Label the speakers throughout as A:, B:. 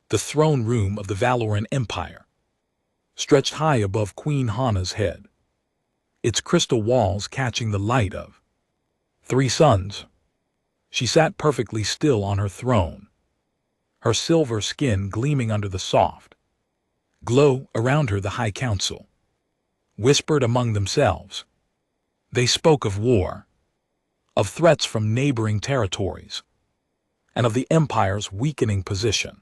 A: The throne room of the Valoran Empire stretched high above Queen Hana's head, its crystal walls catching the light of 3 suns. She sat perfectly still on her throne, her silver skin gleaming under the soft glow around her. The High Council whispered among themselves. They spoke of war, of threats from neighboring territories, and of the Empire's weakening position.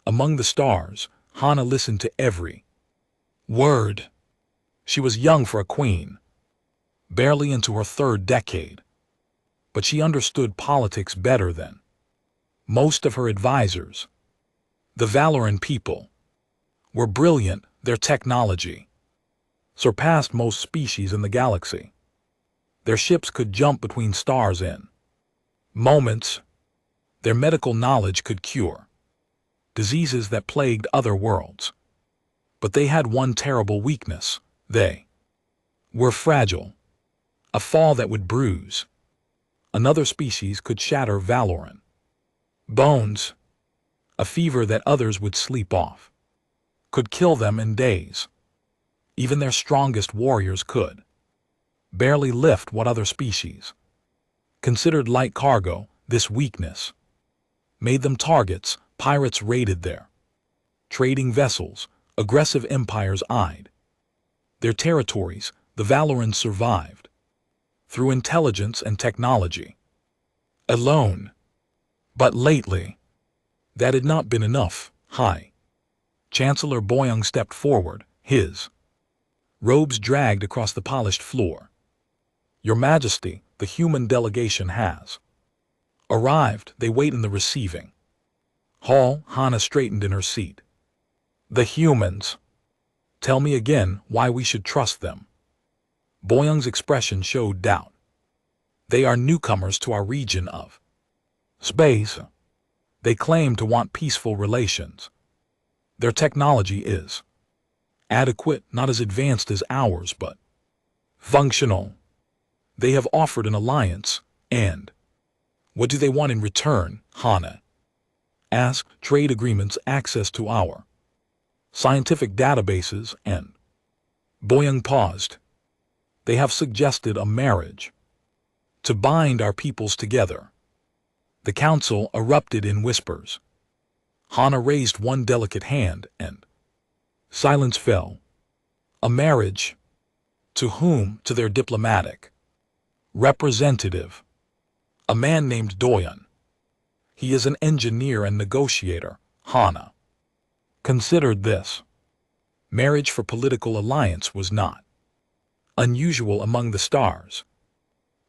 A: Among the stars, Hana listened to every word. She was young for a queen, barely into her 3rd decade, but she understood politics better than most of her advisors. The Valoran people were brilliant. Their technology surpassed most species in the galaxy. Their ships could jump between stars in moments. Their medical knowledge could cure diseases that plagued other worlds. But they had one terrible weakness. They were fragile. A fall that would bruise another species could shatter Valoran bones. A fever that others would sleep off could kill them in days. Even their strongest warriors could barely lift what other species considered light cargo. This weakness made them targets. Pirates raided their trading vessels. Aggressive empires eyed their territories. The Valorans survived through intelligence and technology alone. But lately, that had not been enough. High Chancellor Boyang stepped forward, his robes dragged across the polished floor. Your Majesty, the human delegation has arrived. They wait in the receiving hall. Hana straightened in her seat. The humans. Tell me again why we should trust them. Boyang's expression showed doubt. They are newcomers to our region of space. They claim to want peaceful relations. Their technology is adequate, not as advanced as ours, but functional. They have offered an alliance, and what do they want in return? Hana asked. Trade agreements, access to our scientific databases, and Boyang paused. They have suggested a marriage to bind our peoples together. The council erupted in whispers. Hana raised one delicate hand, and silence fell. A marriage? To whom? To their diplomatic representative, a man named Doyan. He is an engineer and negotiator. Hana considered this. Marriage for political alliance was not unusual among the stars.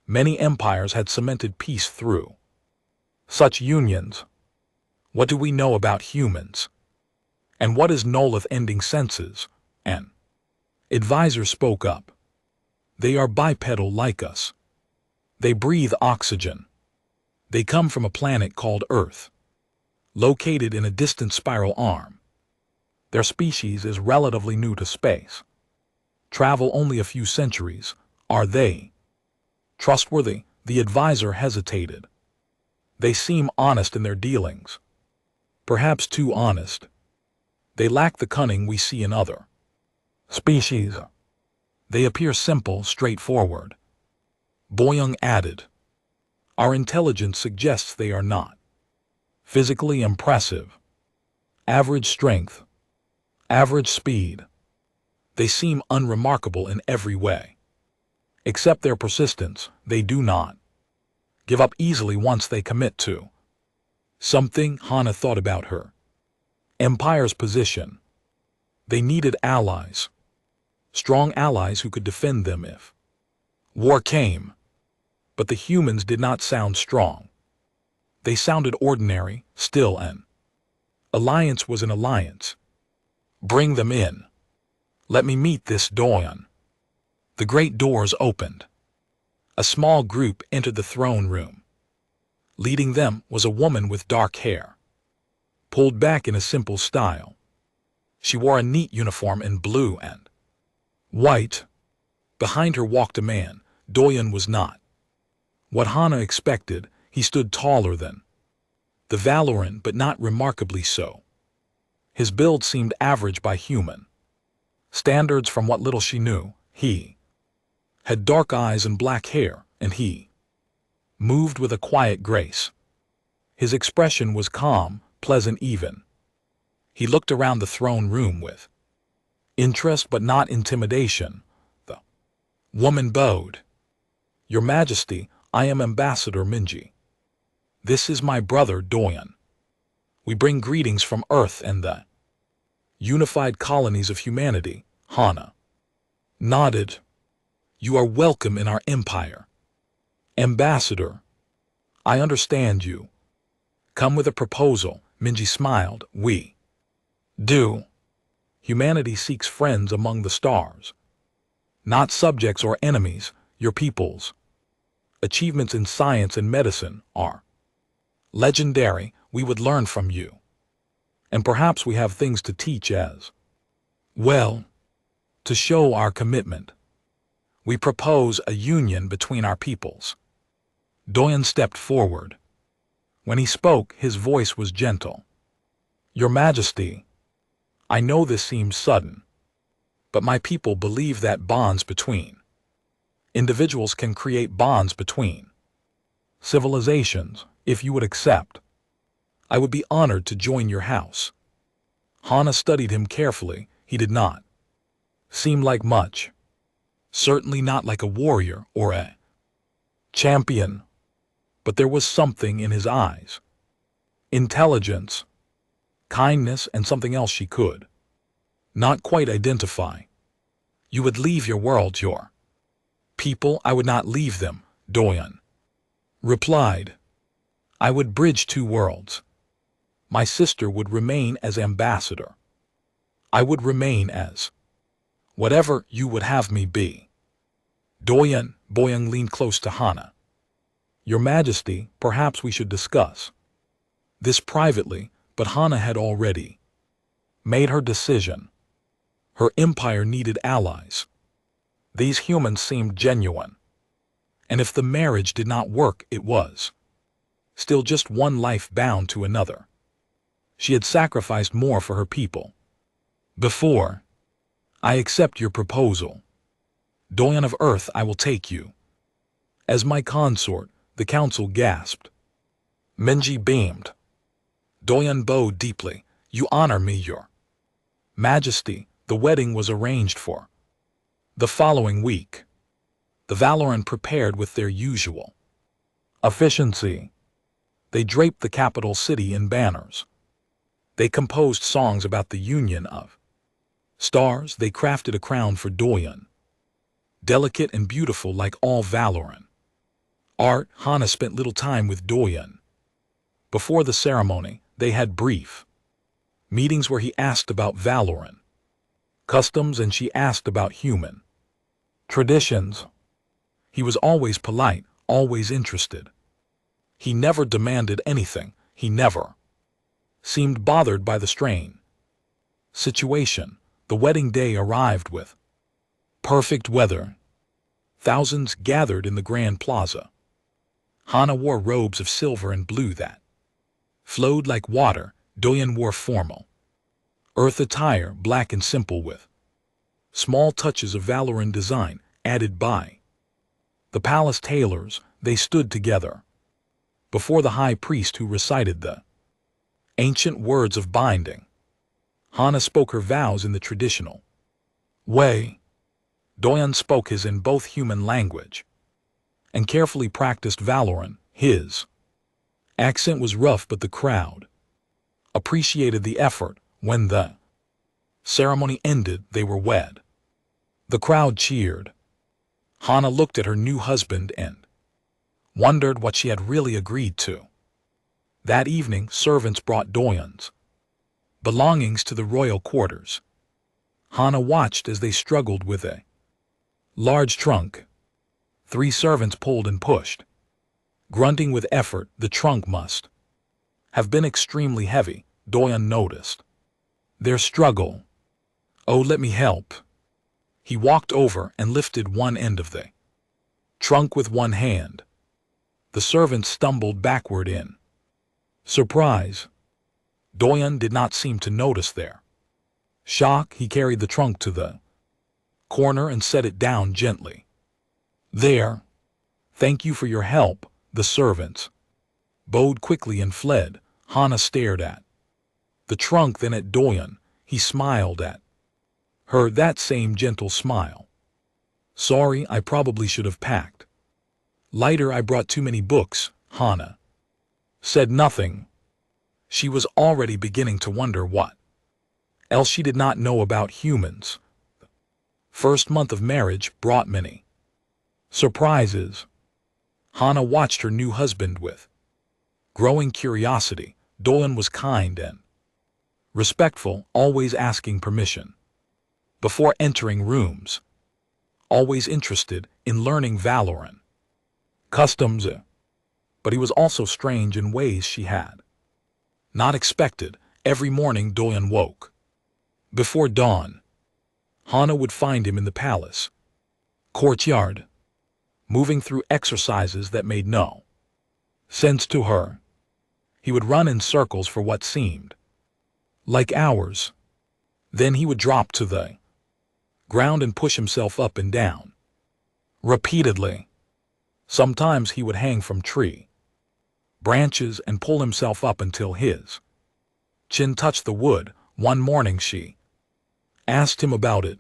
A: Many empires had cemented peace through such unions. What do we know about humans? And what is Nolith ending senses? An advisor spoke up. They are bipedal like us. They breathe oxygen. They come from a planet called Earth, located in a distant spiral arm. Their species is relatively new to space. Travel only a few centuries. Are they trustworthy? The advisor hesitated. They seem honest in their dealings. Perhaps too honest. They lack the cunning we see in other species. They appear simple, straightforward. Boyang added. Our intelligence suggests they are not physically impressive. Average strength, average speed. They seem unremarkable in every way. Except their persistence, they do not give up easily once they commit to something. Hana thought about her empire's position. They needed allies, strong allies who could defend them if war came. But the humans did not sound strong. They sounded ordinary. Still, an alliance was an alliance. Bring them in. Let me meet this Doyan. The great doors opened. A small group entered the throne room. Leading them was a woman with dark hair, pulled back in a simple style. She wore a neat uniform in blue and white. Behind her walked a man. Doyan was not what Hana expected. He stood taller than the Valoran, but not remarkably so. His build seemed average by human standards from what little she knew. He had dark eyes and black hair, and he moved with a quiet grace. His expression was calm, pleasant even. He looked around the throne room with interest but not intimidation. The woman bowed. "Your Majesty, I am Ambassador Minji. This is my brother Doyan. We bring greetings from Earth and the unified colonies of humanity." Hana nodded. "You are welcome in our empire. Ambassador, I understand you come with a proposal." Minji smiled. "We do. Humanity seeks friends among the stars, not subjects or enemies. Your people's achievements in science and medicine are legendary. We would learn from you. And perhaps we have things to teach as well. To show our commitment, we propose a union between our peoples." Doyan stepped forward. When he spoke, his voice was gentle. "Your Majesty, I know this seems sudden, but my people believe that bonds between individuals can create bonds between civilizations. If you would accept, I would be honored to join your house." Hana studied him carefully. He did not seem like much. Certainly not like a warrior or a champion. But there was something in his eyes. Intelligence, kindness, and something else she could not quite identify. "You would leave your world, your people." "I would not leave them," Doyan replied. "I would bridge two worlds. My sister would remain as ambassador. I would remain as whatever you would have me be." Doyan leaned close to Hana. "Your Majesty, perhaps we should discuss this privately," but Hana had already made her decision. Her empire needed allies. These humans seemed genuine. And if the marriage did not work, it was still just one life bound to another. She had sacrificed more for her people. "Before I accept your proposal, Doyan of Earth, I will take you as my consort." The council gasped. Minji beamed. Doyan bowed deeply. "You honor me, your Majesty." The wedding was arranged for the following week. The Valoran prepared with their usual efficiency. They draped the capital city in banners. They composed songs about the union of stars. They crafted a crown for Doyan, delicate and beautiful like all Valoran art. Hana spent little time with Doyan. Before the ceremony, they had brief meetings where he asked about Valoran customs and she asked about human traditions. He was always polite, always interested. He never demanded anything. He never seemed bothered by the strain situation. The wedding day arrived with perfect weather. Thousands gathered in the grand plaza. Hana wore robes of silver and blue that flowed like water. Doyan wore formal earth attire, black and simple with small touches of Valoran design added by the palace tailors. They stood together before the high priest who recited the ancient words of binding. Hana spoke her vows in the traditional way. Doyan spoke his in both human language and carefully practiced Valoran. His accent was rough, but the crowd appreciated the effort. When the ceremony ended, they were wed. The crowd cheered. Hana looked at her new husband and wondered what she had really agreed to. That evening, servants brought Doyan's belongings to the royal quarters. Hana watched as they struggled with a large trunk. 3 servants pulled and pushed. Grunting with effort, the trunk must have been extremely heavy. Doyan noticed their struggle. "Oh, let me help." He walked over and lifted one end of the trunk with one hand. The servant stumbled backward in surprise. Doyen did not seem to notice there. Shocked, he carried the trunk to the corner and set it down gently. There. Thank you for your help, the servants bowed quickly and fled. Hana stared at the trunk, then at Doyen. He smiled at her, that same gentle smile. Sorry, I probably should have packed lighter. I brought too many books. Hana said nothing. She was already beginning to wonder what else she did not know about humans. The first month of marriage brought many surprises. Hana watched her new husband with growing curiosity. Doyen was kind and respectful, always asking permission before entering rooms, always interested in learning Valoran customs, but he was also strange in ways she had not expected. Every morning Doyen woke before dawn. Hana would find him in the palace courtyard, moving through exercises that made no sense to her. He would run in circles for what seemed like hours. Then he would drop to the ground and push himself up and down repeatedly. Sometimes he would hang from tree branches and pull himself up until his chin touched the wood. One morning she asked him about it.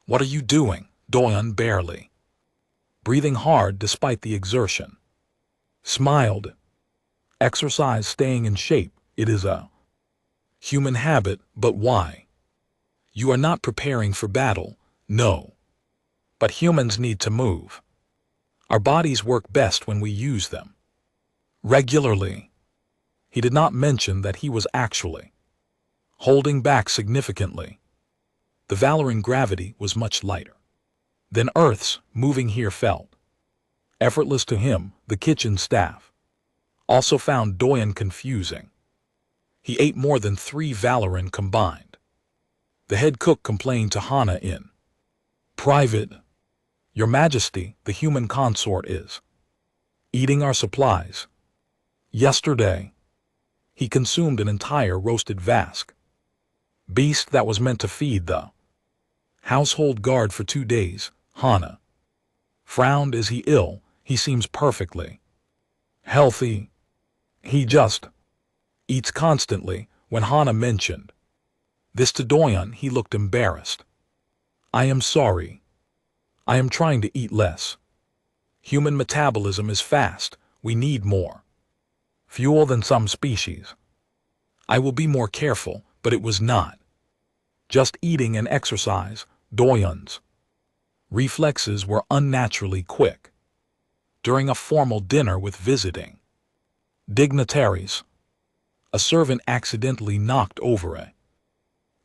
A: What are you doing? Doyen, barely breathing hard despite the exertion, smiled. Exercise, staying in shape. It is a human habit, but why? You are not preparing for battle, no. But humans need to move. Our bodies work best when we use them regularly. He did not mention that he was actually holding back significantly. The Valoran gravity was much lighter than Earth's. Moving here felt effortless to him. The kitchen staff also found Doyen confusing. He ate more than 3 Valoran combined. The head cook complained to Hana in private. Your Majesty, the human consort is eating our supplies. Yesterday, he consumed an entire roasted Vask beast that was meant to feed the household guard for 2 days. Hana frowned. Is he ill? He seems perfectly healthy. He just eats constantly. When Hana mentioned this to Doyen, he looked embarrassed. I am sorry. I am trying to eat less. Human metabolism is fast. We need more fuel than some species. I will be more careful, but it was not just eating and exercise. Doyen's reflexes were unnaturally quick. During a formal dinner with visiting dignitaries, a servant accidentally knocked over a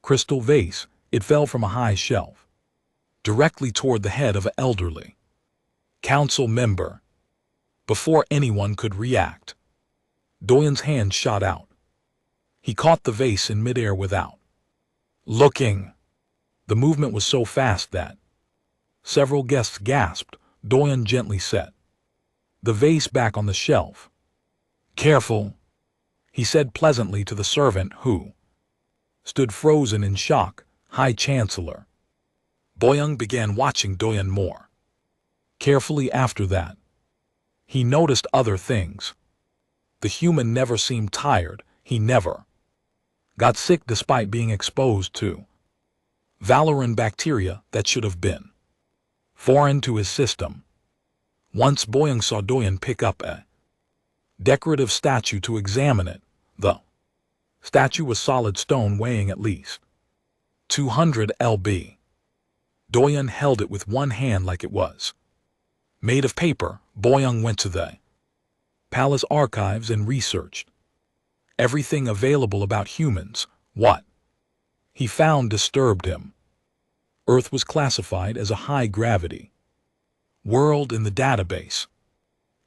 A: crystal vase. It fell from a high shelf directly toward the head of an elderly council member. Before anyone could react, Doyen's hand shot out. He caught the vase in midair without looking. The movement was so fast that several guests gasped. Doyen gently set the vase back on the shelf. Careful, he said pleasantly to the servant, who stood frozen in shock. High Chancellor Boyoung began watching Doyen more carefully after that. He noticed other things. The human never seemed tired. He never got sick despite being exposed to Valoran bacteria that should have been foreign to his system. Once Boyoung saw Doyen pick up a decorative statue to examine it. The statue was solid stone weighing at least 200 lb. Doyen held it with one hand like it was made of paper. Boyoung went to the palace archives and researched everything available about humans. What he found disturbed him. Earth was classified as a high-gravity world in the database.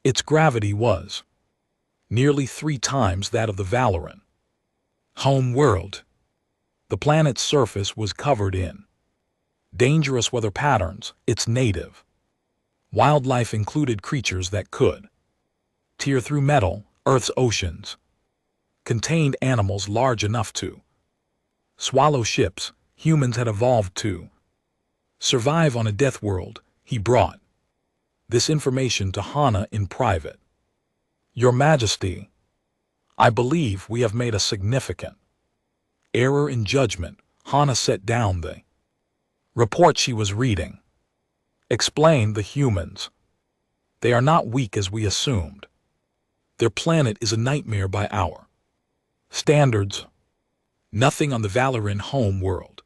A: Its gravity was nearly 3 times that of the Valoran home world. The planet's surface was covered in dangerous weather patterns. Its native wildlife included creatures that could tear through metal. Earth's oceans contained animals large enough to swallow ships. Humans had evolved to survive on a death world. He brought this information to Hana in private. Your Majesty, I believe we have made a significant error in judgment. Hana set down the report she was reading. Explained the humans. They are not weak as we assumed. Their planet is a nightmare by our standards. Nothing on the Valoran home world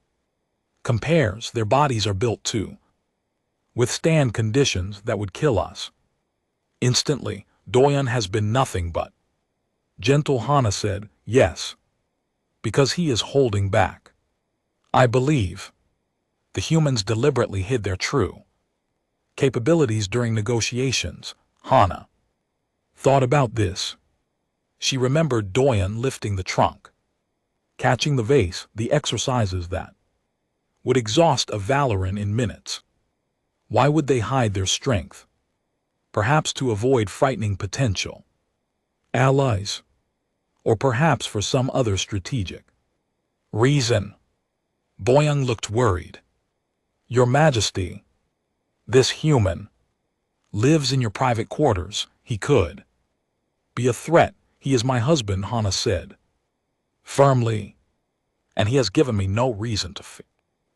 A: compares. Their bodies are built to withstand conditions that would kill us instantly. Doyon has been nothing but gentle. Hana said, yes, because he is holding back. I believe the humans deliberately hid their true capabilities during negotiations. Hana thought about this. She remembered Doyon lifting the trunk, catching the vase, the exercises that would exhaust a Valoran in minutes. Why would they hide their strength? Perhaps to avoid frightening potential allies, or perhaps for some other strategic reason. Boyoung looked worried. Your Majesty, this human lives in your private quarters. He could be a threat. He is my husband, Hana said firmly, and he has given me no reason to fear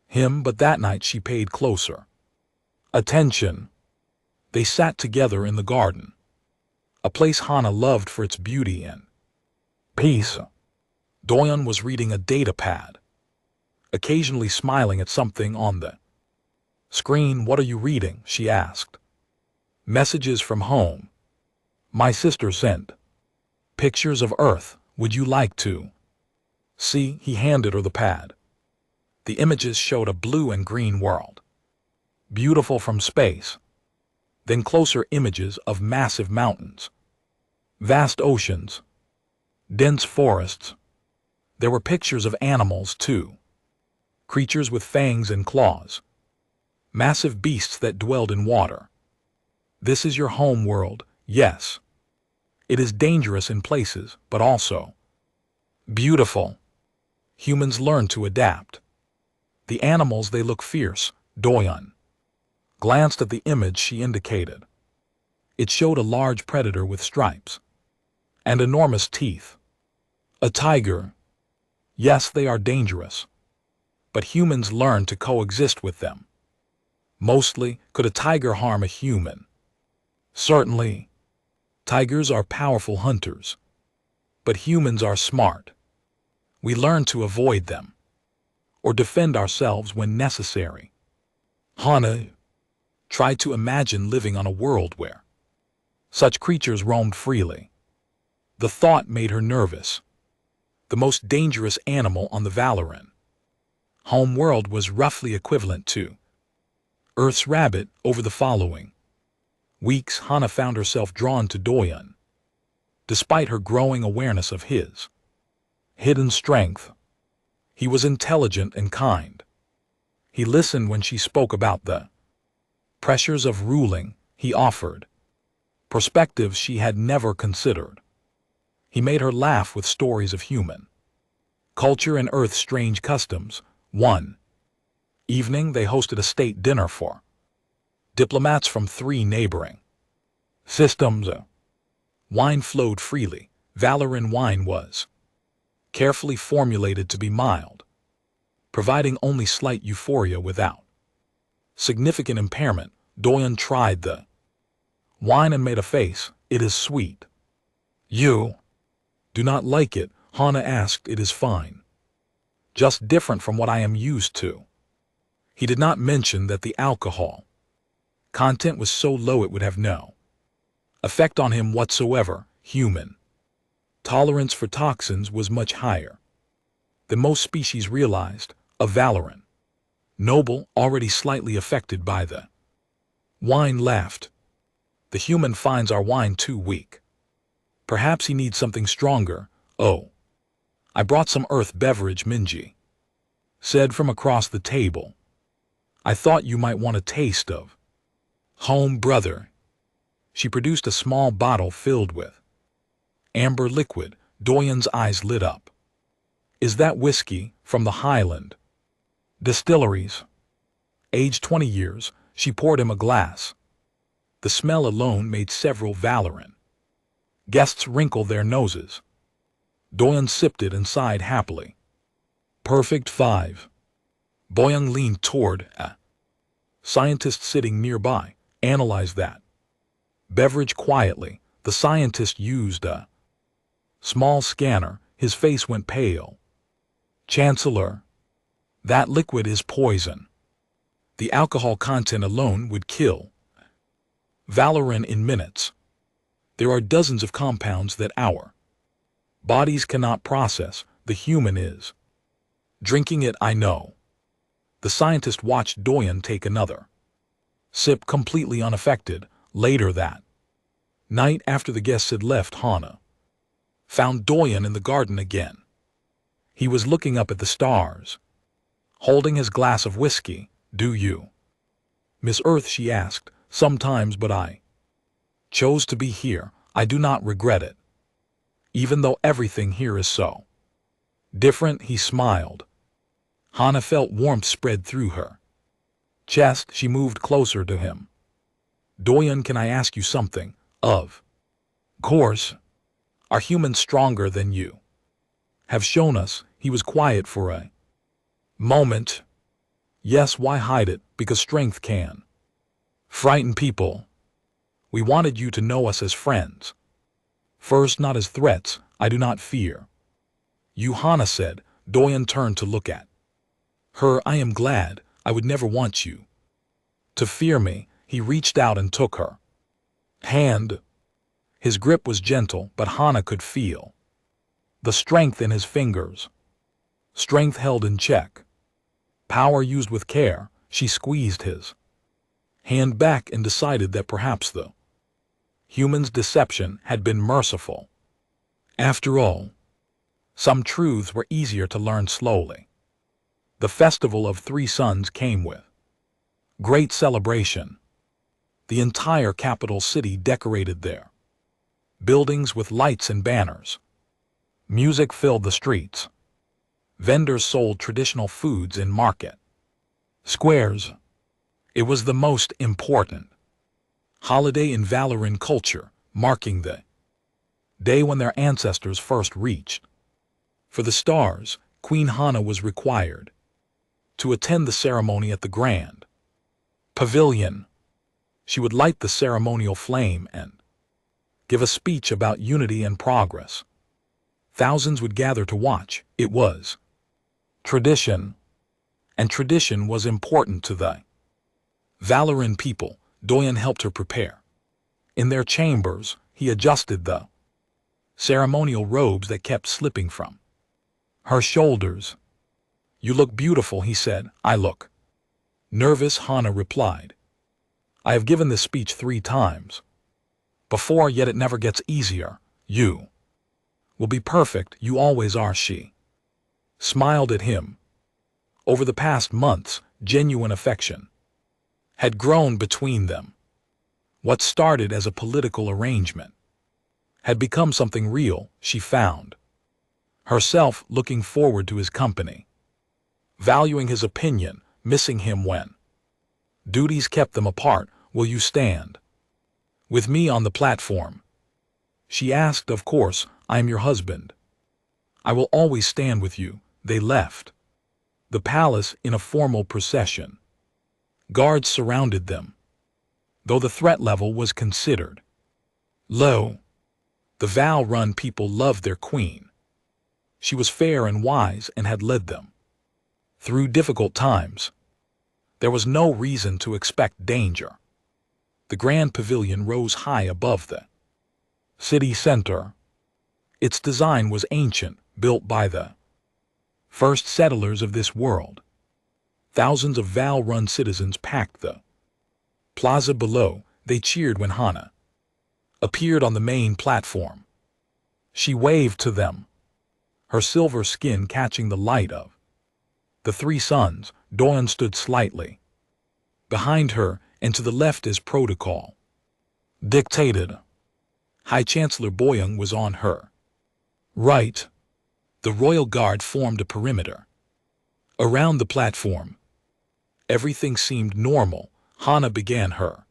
A: him. But that night she paid closer attention. They sat together in the garden, a place Hana loved for its beauty and peace. Doyon was reading a data pad, occasionally smiling at something on the screen. What are you reading? She asked. Messages from home. My sister sent pictures of Earth. Would you like to see? He handed her the pad. The images showed a blue and green world, beautiful from space. Then closer images of massive mountains, vast oceans, dense forests. There were pictures of animals too, creatures with fangs and claws, massive beasts that dwelled in water. This is your home world. Yes. It is dangerous in places, but also beautiful. Humans learn to adapt. The animals, they look fierce. Doyon glanced at the image she indicated. It showed a large predator with stripes and enormous teeth. A tiger. Yes, they are dangerous, but humans learn to coexist with them. Mostly. Could a tiger harm a human? Certainly. Tigers are powerful hunters, but humans are smart. We learn to avoid them or defend ourselves when necessary. Hana tried to imagine living on a world where such creatures roamed freely. The thought made her nervous. The most dangerous animal on the Valoran home world was roughly equivalent to Earth's rabbit. Over the following weeks, Hana found herself drawn to Doyon, despite her growing awareness of his hidden strength. He was intelligent and kind. He listened when she spoke about the pressures of ruling. He offered perspectives she had never considered. He made her laugh with stories of human culture and Earth's strange customs. One evening, they hosted a state dinner for diplomats from 3 neighboring systems. Wine flowed freely. Valoran wine was carefully formulated to be mild, providing only slight euphoria without significant impairment. Doyon tried the wine and made a face. It is sweet. You do not like it? Hana asked. It is fine. Just different from what I am used to. He did not mention that the alcohol content was so low it would have no effect on him whatsoever. Human tolerance for toxins was much higher than most species realized. A Valoran noble, already slightly affected by the wine, laughed. The human finds our wine too weak. Perhaps he needs something stronger. Oh, I brought some earth beverage, Minji said from across the table. I thought you might want a taste of home, brother. She produced a small bottle filled with amber liquid. Doyen's eyes lit up. Is that whiskey from the Highland Distilleries? Aged 20 years, she poured him a glass. The smell alone made several Valoran guests wrinkle their noses. Doyen sipped it and sighed happily. Perfect 5. Boyoung leaned toward a scientist sitting nearby. Analyze that beverage quietly. The scientist used a small scanner. His face went pale. Chancellor, that liquid is poison. The alcohol content alone would kill Valoran in minutes. There are dozens of compounds that our bodies cannot process. The human is drinking it, I know. The scientist watched Doyen take another sip completely unaffected. Later that night, after the guests had left, Hana found Doyen in the garden again. He was looking up at the stars, holding his glass of whiskey. Do you miss Earth? She asked. Sometimes, but I chose to be here. I do not regret it. Even though everything here is so different, he smiled. Hana felt warmth spread through her chest. She moved closer to him. Doyen, can I ask you something? Of course. Are humans stronger than you have shown us? He was quiet for a moment. Yes, why hide it? Because strength can frighten people. We wanted you to know us as friends. First, not as threats. I do not fear you, Hana said. Doyen turned to look at her. I am glad. I would never want you to fear me. He reached out and took her hand. His grip was gentle, but Hana could feel the strength in his fingers. Strength held in check. Power used with care. She squeezed his hand back and decided that perhaps the human's deception had been merciful. After all, some truths were easier to learn slowly. The festival of 3 Suns came with great celebration. The entire capital city decorated their buildings with lights and banners. Music filled the streets. Vendors sold traditional foods in market squares. It was the most important holiday in Valoran culture, marking the day when their ancestors first reached for the stars. Queen Hana was required to attend the ceremony at the Grand Pavilion. She would light the ceremonial flame and give a speech about unity and progress. Thousands would gather to watch. It was tradition, and tradition was important to the Valoran people. Doyen helped her prepare. In their chambers, he adjusted the ceremonial robes that kept slipping from her shoulders. You look beautiful, he said. I look nervous, Hana replied. I have given this speech 3 times before, yet it never gets easier. You will be perfect. You always are. She smiled at him. Over the past months, genuine affection had grown between them. What started as a political arrangement had become something real. She found herself looking forward to his company, valuing his opinion, missing him when duties kept them apart. Will you stand with me on the platform? She asked. Of course, I am your husband. I will always stand with you. They left the palace in a formal procession. Guards surrounded them. Though the threat level was considered low, the Valoran people loved their queen. She was fair and wise and had led them through difficult times. There was no reason to expect danger. The Grand Pavilion rose high above the city center. Its design was ancient, built by the first settlers of this world. Thousands of Valoran citizens packed the plaza below. They cheered when Hana appeared on the main platform. She waved to them, her silver skin catching the light of the 3 suns. Doyen stood slightly behind her, and to the left as protocol dictated. High Chancellor Boyoung was on her Right. The royal guard formed a perimeter. Around the platform, everything seemed normal. Hana began her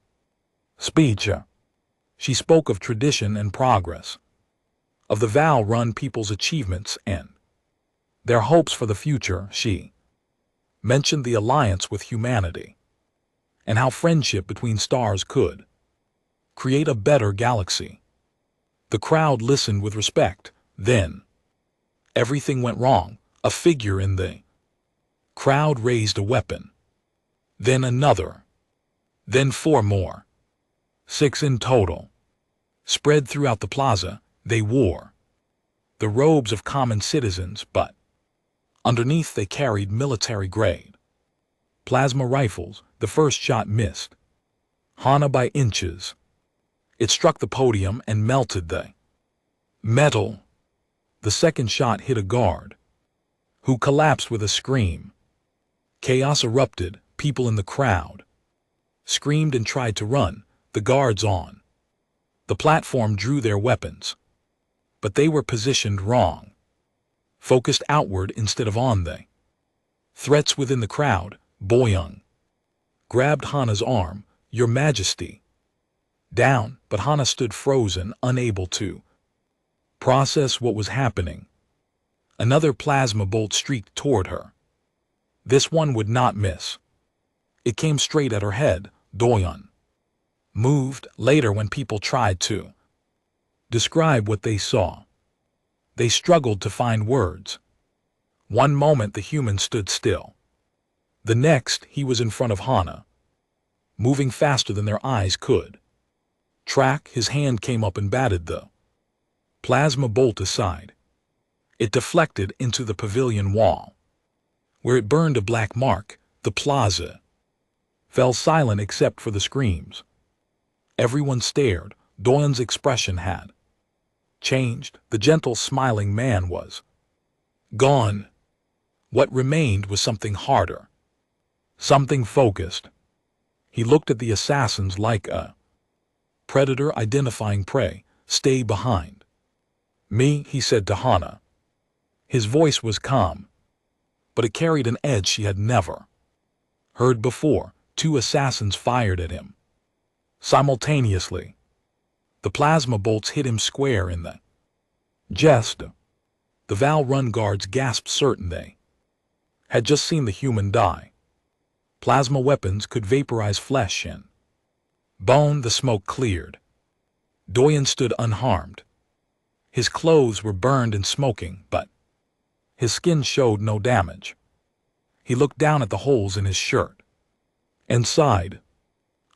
A: speech. She spoke of tradition and progress, of the Val-Run people's achievements and their hopes for the future. She mentioned the alliance with humanity and how friendship between stars could create a better galaxy. The crowd listened with respect. Then, everything went wrong. A figure in the crowd raised a weapon. Then another. Then 4 more. 6 in total. Spread throughout the plaza, they wore the robes of common citizens, but underneath they carried military-grade plasma rifles. The first shot missed Hana by inches. It struck the podium and melted the metal. The second shot hit a guard, who collapsed with a scream. Chaos erupted. People in the crowd screamed and tried to run. The guards on the platform drew their weapons, but they were positioned wrong, focused outward instead of on the threats within the crowd. Boyoung grabbed Hana's arm. Your Majesty. Down, but Hana stood frozen, unable to process what was happening. Another plasma bolt streaked toward her. This one would not miss. It came straight at her head. Doyon moved. Later, when people tried to describe what they saw, they struggled to find words. One moment the human stood still. The next, he was in front of Hana, moving faster than their eyes could track. His hand came up and batted the plasma bolt aside. It deflected into the pavilion wall, where it burned a black mark. The plaza fell silent except for the screams. Everyone stared. Doyon's expression had changed. The gentle, smiling man was gone. What remained was something harder, something focused. He looked at the assassins like a predator identifying prey. Stay behind me, he said to Hana. His voice was calm, but it carried an edge she had never heard before. 2 assassins fired at him simultaneously. The plasma bolts hit him square in the chest. The Val-Run guards gasped, certain they had just seen the human die. Plasma weapons could vaporize flesh and bone. The smoke cleared. Doyon stood unharmed. His clothes were burned and smoking, but his skin showed no damage. He looked down at the holes in his shirt and sighed.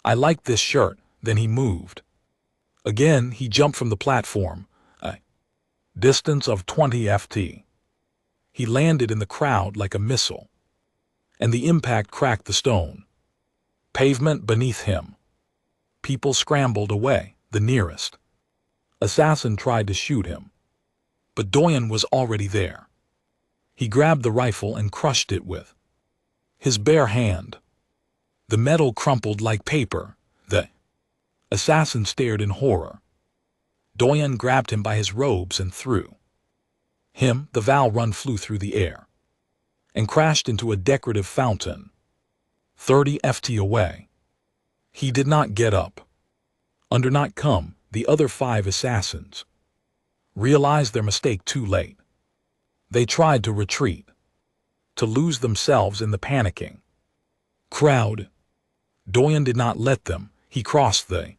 A: I like this shirt. Then he moved. Again, he jumped from the platform, a distance of 20 ft. He landed in the crowd like a missile, and the impact cracked the stone pavement beneath him. People scrambled away. The nearest assassin tried to shoot him, but Doyon was already there. He grabbed the rifle and crushed it with his bare hand. The metal crumpled like paper. The assassin stared in horror. Doyon grabbed him by his robes and threw him. The Val-Run flew through the air and crashed into a decorative fountain 30 ft away. He did not get up. Under not come, the other 5 assassins realized their mistake too late. They tried to retreat, to lose themselves in the panicking crowd. Doyon did not let them. He crossed the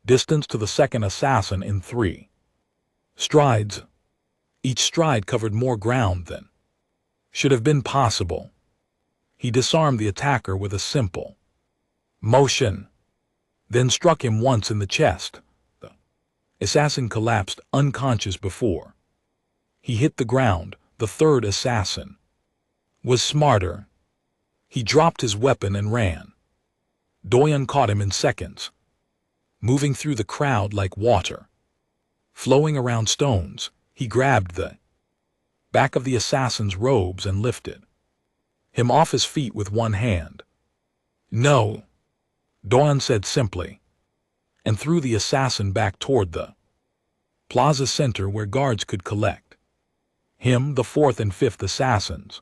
A: distance to the second assassin in 3 strides. Each stride covered more ground than should have been possible. He disarmed the attacker with a simple motion, then struck him once in the chest. The assassin collapsed unconscious before he hit the ground. The third assassin was smarter. He dropped his weapon and ran. Doyon caught him in seconds, moving through the crowd like water flowing around stones. He grabbed the back of the assassin's robes and lifted him off his feet with one hand. No, Doyon said simply, and threw the assassin back toward the Plaza Center where guards could collect. Him, the fourth and fifth assassins.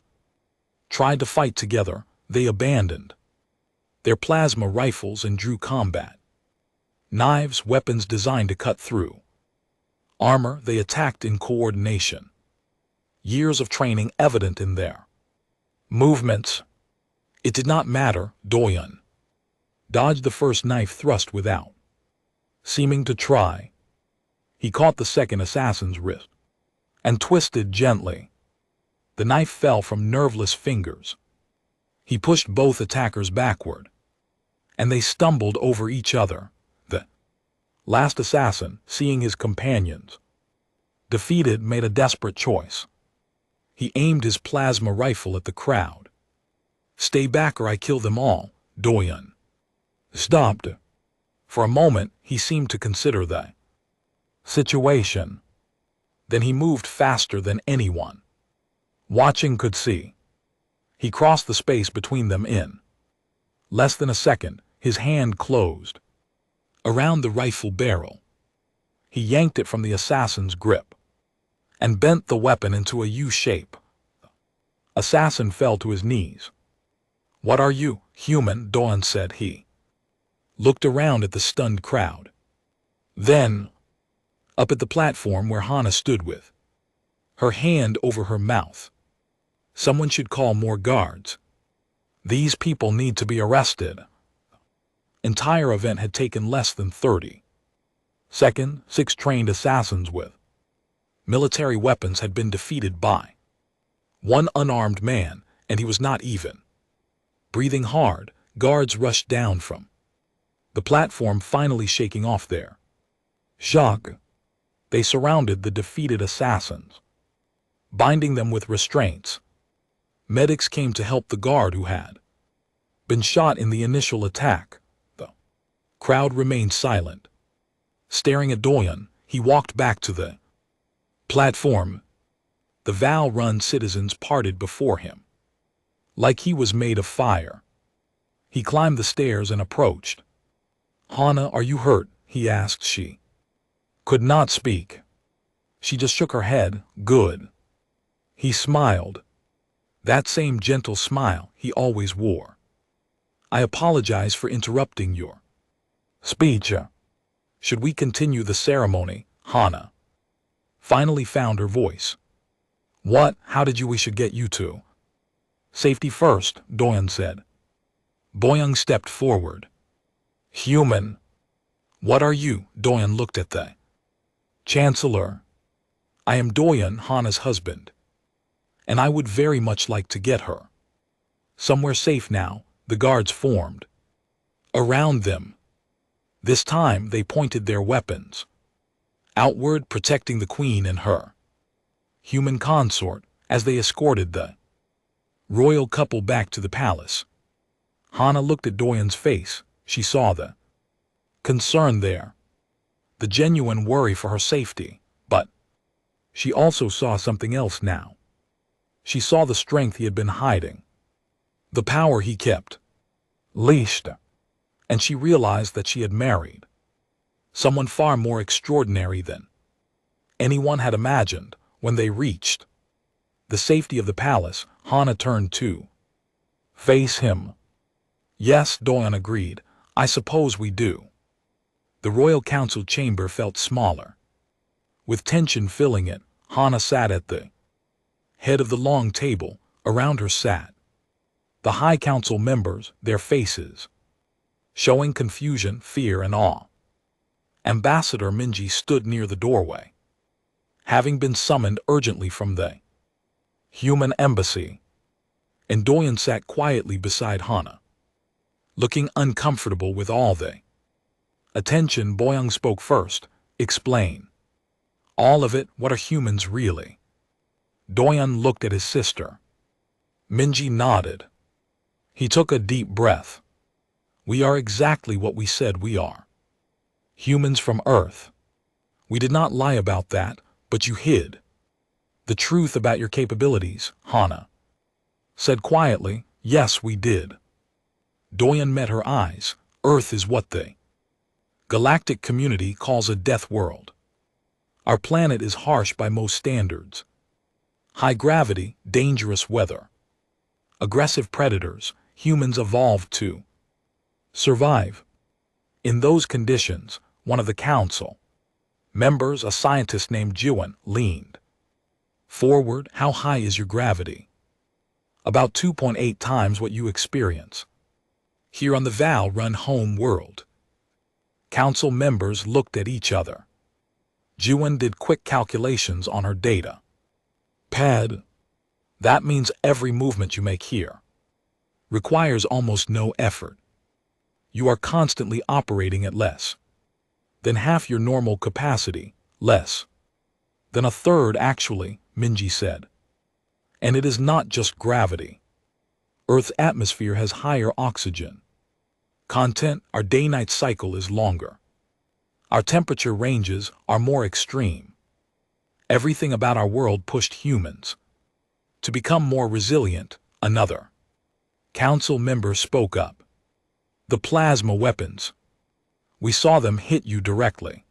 A: Tried to fight together, they abandoned their plasma rifles and drew combat. Knives, weapons designed to cut through armor, they attacked in coordination. Years of training evident in their movements. It did not matter, Doyon dodged the first knife thrust without seeming to try. He caught the second assassin's wrist and twisted gently. The knife fell from nerveless fingers. He pushed both attackers backward, and they stumbled over each other. The last assassin, seeing his companions defeated, made a desperate choice. He aimed his plasma rifle at the crowd. "Stay back or I kill them all," Doyon stopped. For a moment, he seemed to consider the situation. Then he moved faster than anyone watching could see. He crossed the space between them in less than a second. His hand closed around the rifle barrel. He yanked it from the assassin's grip and bent the weapon into a U shape. The assassin fell to his knees. "What are you, human?" Doyon said. He looked around at the stunned crowd. Then, up at the platform where Hana stood with her hand over her mouth. "Someone should call more guards. These people need to be arrested." Entire event had taken less than 30 seconds. 6 trained assassins with military weapons had been defeated by one unarmed man, and he was not even breathing hard. Guards rushed down from the platform, finally shaking off their shock. They surrounded the defeated assassins, binding them with restraints. Medics came to help the guard who had been shot in the initial attack. The crowd remained silent. Staring at Doyon, he walked back to the platform. The Val-run citizens parted before him, like he was made of fire. He climbed the stairs and approached. "Hana, are you hurt?" he asked. She could not speak. She just shook her head. "Good." He smiled. That same gentle smile he always wore. "I apologize for interrupting your speech. Should we continue the ceremony?" Hana finally found her voice. "What? How did we should get you to?" "Safety first," Doyon said. Boyoung stepped forward. "Human." "What are you?" Doyon looked at the Chancellor. "I am Doyon, Hana's husband, and I would very much like to get her somewhere safe now." The guards formed around them. This time they pointed their weapons outward, protecting the queen and her human consort as they escorted the royal couple back to the palace. Hana looked at Doyon's face. She saw the concern there, the genuine worry for her safety, but she also saw something else now. She saw the strength he had been hiding, the power he kept leashed, and she realized that she had married someone far more extraordinary than anyone had imagined. When they reached the safety of the palace, Hana turned to face him. "Yes," Doyon agreed, "I suppose we do." The royal council chamber felt smaller. With tension filling it, Hana sat at the head of the long table. Around her sat the high council members, their faces showing confusion, fear, and awe. Ambassador Minji stood near the doorway, having been summoned urgently from the human embassy, and Doyon sat quietly beside Hana, looking uncomfortable with all the attention. Boyoung spoke first. "Explain all of it. What are humans really?" Doyon looked at his sister. Minji nodded. He took a deep breath. "We are exactly what we said we are. Humans from Earth. We did not lie about that, but you hid the truth about your capabilities," Hana said quietly. "Yes, we did." Doyon met her eyes. "Earth is what the galactic community calls a death world. Our planet is harsh by most standards. High gravity, dangerous weather. Aggressive predators, humans evolved to survive. In those conditions, one of the council members, a scientist named Jiwen, leaned forward. How high is your gravity? About 2.8 times what you experience here on the Val-run home world. Council members looked at each other. Jiwen did quick calculations on her data pad. That means every movement you make here requires almost no effort. You are constantly operating at less than half your normal capacity, less than a third actually, Minji said. And it is not just gravity. Earth's atmosphere has higher oxygen content, our day-night cycle is longer. Our temperature ranges are more extreme. Everything about our world pushed humans to become more resilient. Another council member spoke up. The plasma weapons. We saw them hit you directly.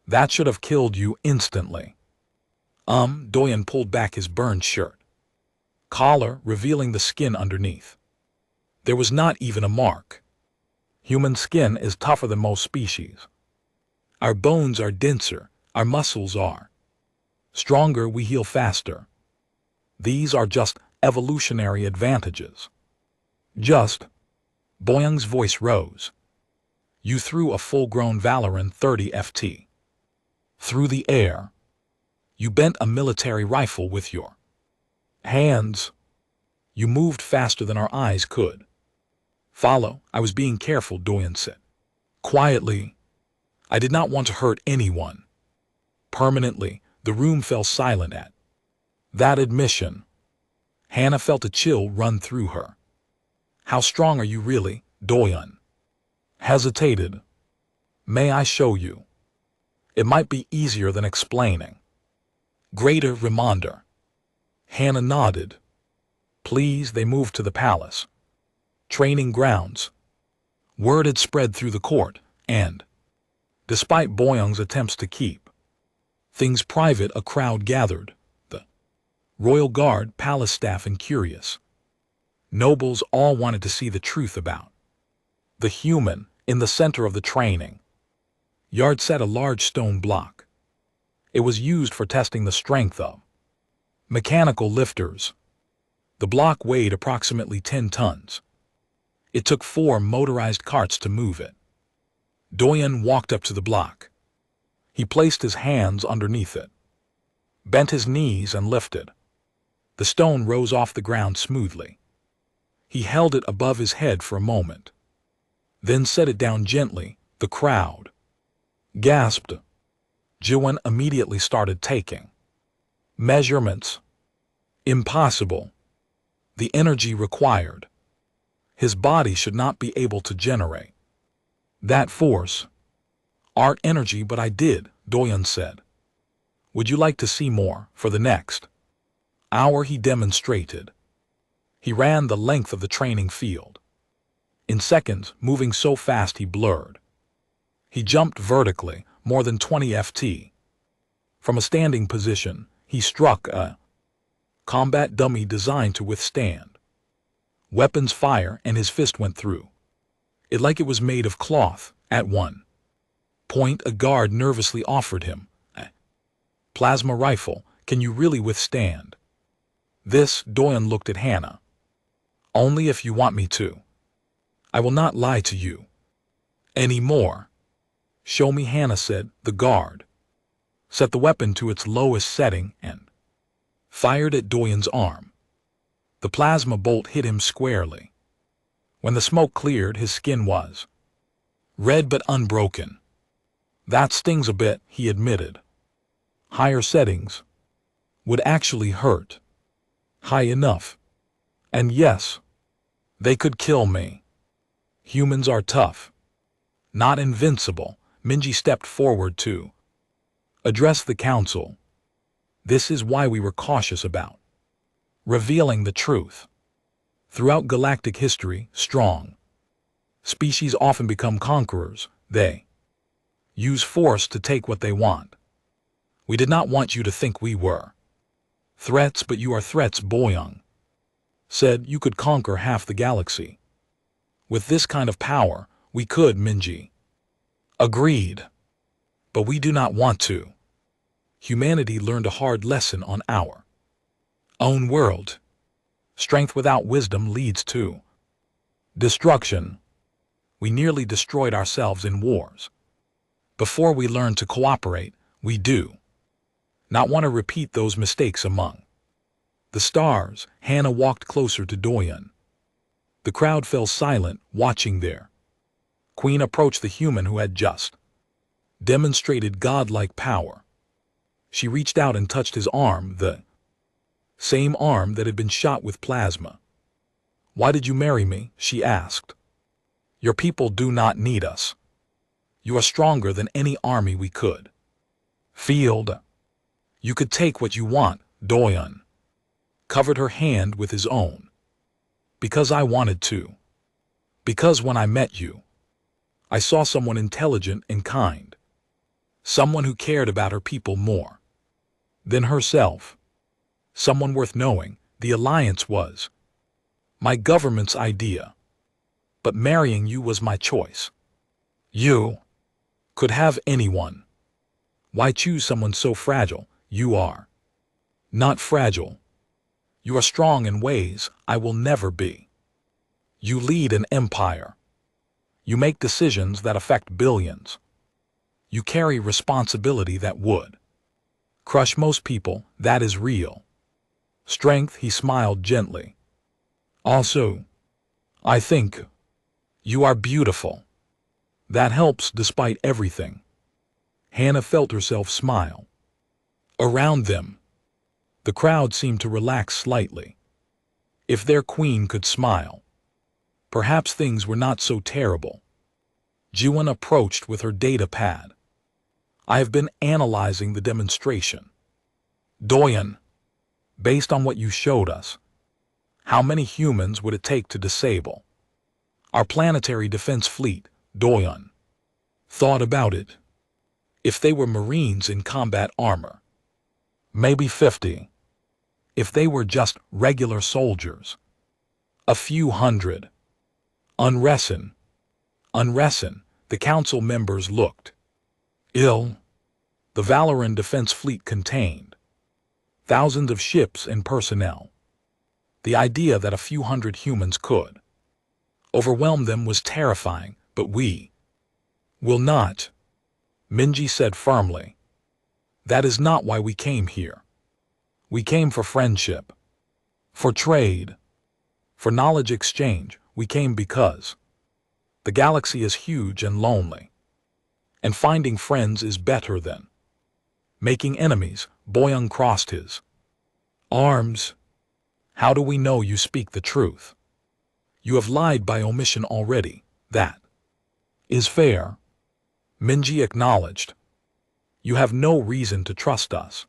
A: That should have killed you instantly. Doyen pulled back his burned shirt collar, revealing the skin underneath. There was not even a mark. Human skin is tougher than most species. Our bones are denser, our muscles are stronger, we heal faster. These are just evolutionary advantages. Just, Boyoung's voice rose. You threw a full-grown Valorant 30 FT through the air. You bent a military rifle with your hands. You moved faster than our eyes could follow. I was being careful, Doyen said quietly. I did not want to hurt anyone. Permanently, the room fell silent at that admission. Hannah felt a chill run through her. How strong are you really? Doyen hesitated. May I show you? It might be easier than explaining. Greater reminder. Hannah nodded. Please. They moved to the palace training grounds. Word had spread through the court, and despite Boyoung's attempts to keep things private, a crowd gathered. The royal guard, palace staff, and curious nobles all wanted to see the truth about the human. In the center of the training yard sat a large stone block. It was used for testing the strength of mechanical lifters. The block weighed approximately 10 tons. It took 4 motorized carts to move it. Doyen walked up to the block. He placed his hands underneath it, bent his knees, and lifted. The stone rose off the ground smoothly. He held it above his head for a moment, then set it down gently. The crowd gasped. Jiwen immediately started taking measurements. Impossible. The energy required. His body should not be able to generate that force. Art energy, but I did, Doyen said. Would you like to see more? For the next hour he demonstrated. He ran the length of the training field. In seconds, moving so fast he blurred. He jumped vertically, more than 20 FT. From a standing position, he struck a combat dummy designed to withstand weapons fire, and his fist went through it like it was made of cloth. At one point, a guard nervously offered him a plasma rifle. Can you really withstand this? Doyen looked at Hannah. Only if you want me to. I will not lie to you anymore. Show me, Hannah said. The guard set the weapon to its lowest setting and fired at Doyen's arm. The plasma bolt hit him squarely. When the smoke cleared, his skin was red but unbroken. That stings a bit, he admitted. Higher settings would actually hurt. High enough. And yes, they could kill me. Humans are tough, not invincible. Minji stepped forward to address the council. This is why we were cautious about revealing the truth. Throughout galactic history, strong species often become conquerors. They use force to take what they want. We did not want you to think we were threats, but you are threats, Boyoung said. You could conquer half the galaxy. With this kind of power, we could, Minji agreed. But we do not want to. Humanity learned a hard lesson on our own world. Strength without wisdom leads to destruction. We nearly destroyed ourselves in wars. Before we learn to cooperate, we do not want to repeat those mistakes among the stars. Hannah walked closer to Doyen. The crowd fell silent, watching their queen approach the human who had just demonstrated godlike power. She reached out and touched his arm, the same arm that had been shot with plasma. Why did you marry me? She asked. Your people do not need us. You are stronger than any army we could field. You could take what you want. Doyen covered her hand with his own. Because I wanted to. Because when I met you, I saw someone intelligent and kind. Someone who cared about her people more than herself. Someone worth knowing. The alliance was my government's idea. But marrying you was my choice. You could have anyone. Why choose someone so fragile? You are not fragile. You are strong in ways I will never be. You lead an empire. You make decisions that affect billions. You carry responsibility that would crush most people. That is real strength. He smiled gently. Also, I think you are beautiful. That helps despite everything. Hannah felt herself smile. Around them, the crowd seemed to relax slightly. If their queen could smile, perhaps things were not so terrible. Jiwon approached with her data pad. I have been analyzing the demonstration. Doyen, based on what you showed us, how many humans would it take to disable our planetary defense fleet? Doyen thought about it. If they were Marines in combat armor, maybe 50. If they were just regular soldiers, a few hundred. Unresin. The council members looked ill. The Valoran defense fleet contained thousands of ships and personnel. The idea that a few hundred humans could overwhelm them was terrifying, but we will not, Minji said firmly. That is not why we came here. We came for friendship, for trade, for knowledge exchange. We came because the galaxy is huge and lonely, and finding friends is better than making enemies. Boyoung crossed his arms. How do we know you speak the truth? You have lied by omission already. That is fair. Minji acknowledged. You have no reason to trust us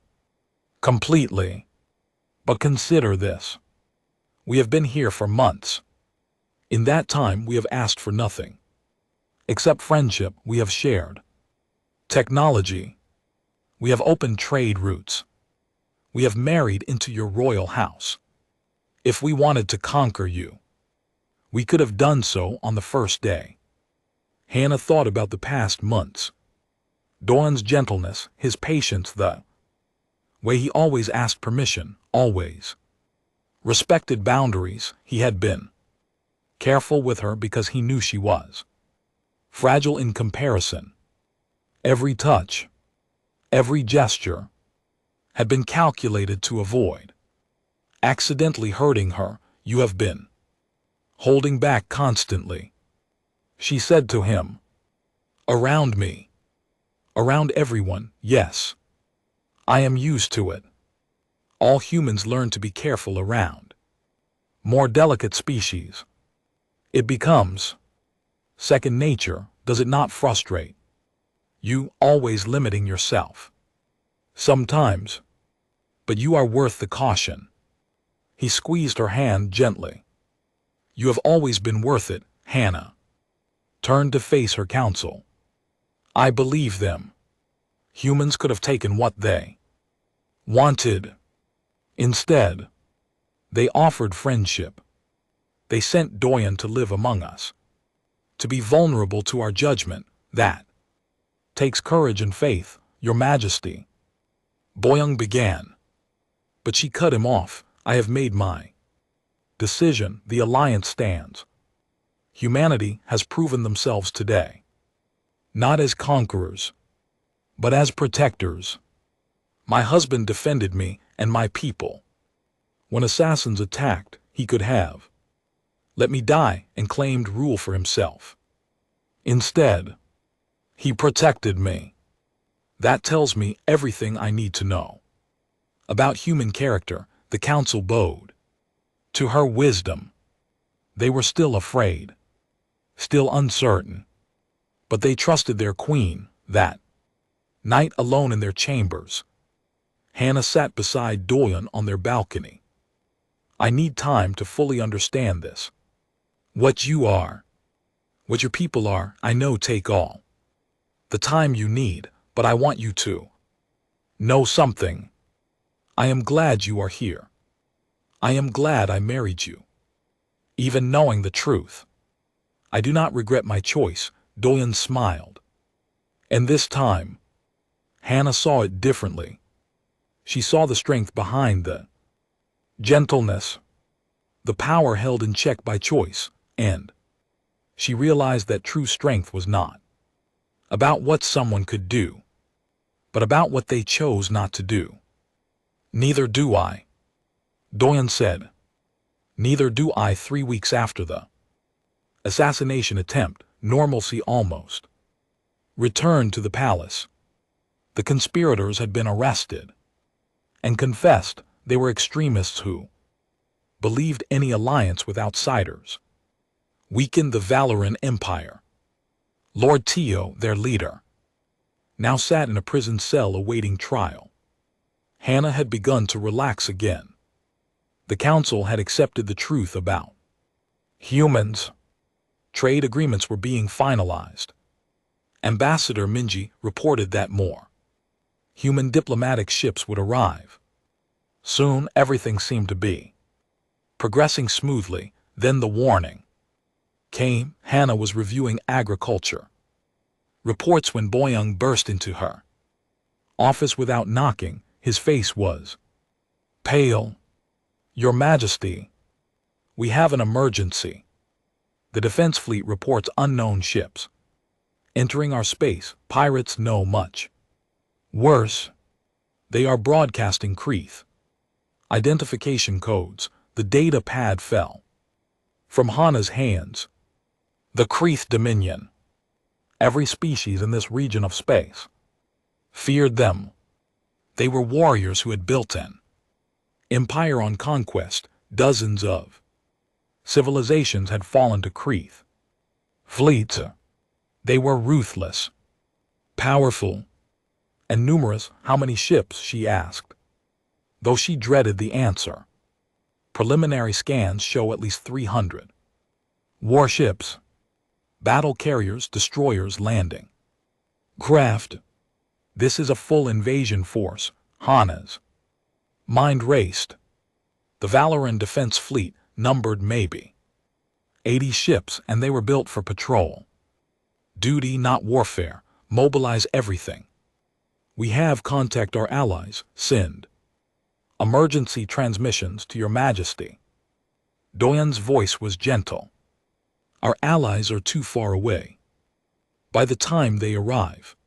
A: completely. But consider this. We have been here for months. In that time we have asked for nothing. Except friendship. We have shared technology. We have opened trade routes. We have married into your royal house. If we wanted to conquer you, we could have done so on the first day. Hannah thought about the past months. Doran's gentleness, his patience, the way he always asked permission, always respected boundaries. He had been careful with her because he knew she was fragile in comparison. Every touch, every gesture had been calculated to avoid accidentally hurting her. You have been holding back constantly, she said to him. Around me, around everyone, yes. I am used to it. All humans learn to be careful around more delicate species. It becomes second nature, does it not frustrate you, always limiting yourself? Sometimes, but you are worth the caution. He squeezed her hand gently. You have always been worth it. Hannah turned to face her council. I believe them. Humans could have taken what they wanted. Instead, they offered friendship. They sent Doyen to live among us, to be vulnerable to our judgment. That takes courage and faith, Your Majesty. Boyoung began, but she cut him off. I have made my decision. The alliance stands. Humanity has proven themselves today, not as conquerors, but as protectors. My husband defended me and my people. When assassins attacked, he could have let me die and claimed rule for himself. Instead, he protected me. That tells me everything I need to know about human character. The council bowed to her wisdom. They were still afraid, still uncertain, but they trusted their queen. That night, alone in their chambers, Hannah sat beside Doyen on their balcony. I need time to fully understand this. What you are, what your people are, I know. Take all the time you need, but I want you to know something. I am glad you are here. I am glad I married you. Even knowing the truth, I do not regret my choice. Doyen smiled. And this time, Hannah saw it differently. She saw the strength behind the gentleness, the power held in check by choice, and she realized that true strength was not about what someone could do, but about what they chose not to do. Neither do I, Doyen said. Neither do I. 3 weeks after the assassination attempt, normalcy almost returned to the palace. The conspirators had been arrested and confessed they were extremists who believed any alliance with outsiders weakened the Valoran Empire. Lord Tio, their leader, now sat in a prison cell awaiting trial. Hannah had begun to relax again. The council had accepted the truth about humans. Trade agreements were being finalized. Ambassador Minji reported that more human diplomatic ships would arrive. Soon everything seemed to be progressing smoothly. Then the warning came. Hannah was reviewing agriculture reports when Boyoung burst into her office without knocking. His face was pale. Your Majesty, we have an emergency. The Defense Fleet reports unknown ships entering our space. Pirates know much worse. They are broadcasting Kreeth identification codes. The data pad fell from Hannah's hands. The Kreeth Dominion, every species in this region of space, feared them. They were warriors who had built an empire on conquest. Dozens of civilizations had fallen to Kreeth fleets. They were ruthless, powerful, and numerous. How many ships? She asked, though she dreaded the answer. Preliminary scans show at least 300 warships, battle carriers, destroyers landing craft. This is a full invasion force. Hannah's mind raced. The Valoran Defense Fleet numbered maybe 80 ships, and they were built for patrol duty, not warfare. Mobilize everything we have. Contact our allies. Send emergency transmissions to Your Majesty. Doyen's voice was gentle. Our allies are too far away. By the time they arrive,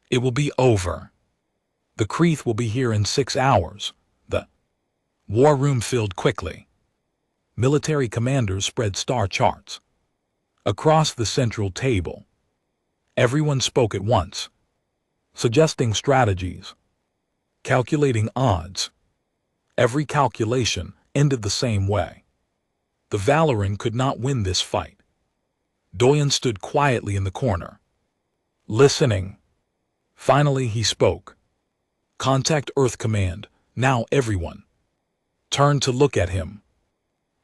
A: it will be over. The Kreeth will be here in 6 hours. The war room filled quickly. Military commanders spread star charts across the central table. Everyone spoke at once, suggesting strategies, calculating odds. Every calculation ended the same way. The Valoran could not win this fight. Doyen stood quietly in the corner, listening. Finally he spoke. Contact Earth Command. Now everyone turned to look at him.